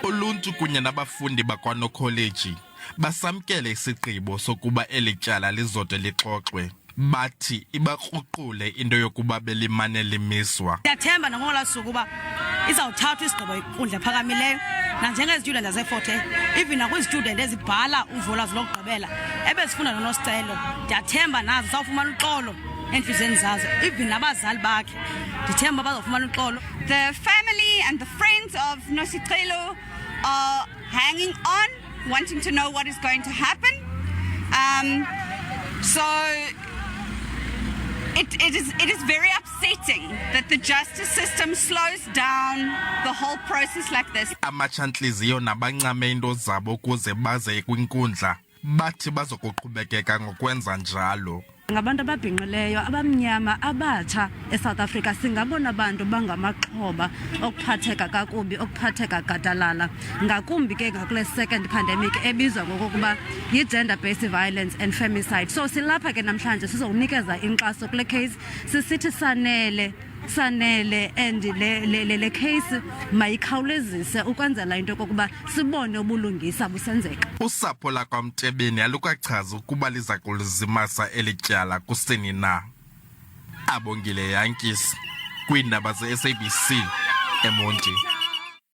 Uluntu kunye nabafundi bakwaNokholeji basamkele isigqibo sokuba eli tyala lizode lixoxwe. Bathi ibakruqule into yokuba belimane limiswa. Ndiyathemba nangola suku uba izawuthathwa isigqibo kwinkundla ephakamileyo nanjengezitudent zase-Fort Hare, even nakwizitudent ezibhala uvolwazi lokugqibela ebezifunda noNosicelo. Ndiyathemba nazo zawufumana uxolo entliziyweni zazo, even nabazali bakhe ndithemba bazawufumana uxolo. The family and the friends of Nosicelo are hanging on, wanting to know what is going to happen. So it is very upsetting that the justice system slows down the whole process like this. Amatshantliziyo nabancame into zabo ukuze baze kwinkundla bathi bazokuqhubekeka ngokwenza njalo. Ngabantu ababhinqileyo abamnyama abatsha eSouth Africa singabona abantu bangamaxhoba okuphatheka kakubi, okuphatheka gadalala, ngakumbi ke ngakule second pandemic ebizwa ngokuba yi-gender based violence and femicide. So silapha ke namhlanje sizokunikeza inkxaso kule case, sisithi sanele and le case mayikhawulezise ukwenzela into kokuba sibone ubulungisa busenzeka. Usapho lakwaMtebeni alukachaza ukuba liza kulizimasa eli tyala kusini na. Abongile Yankees kwiindaba ze-SABC eMonti.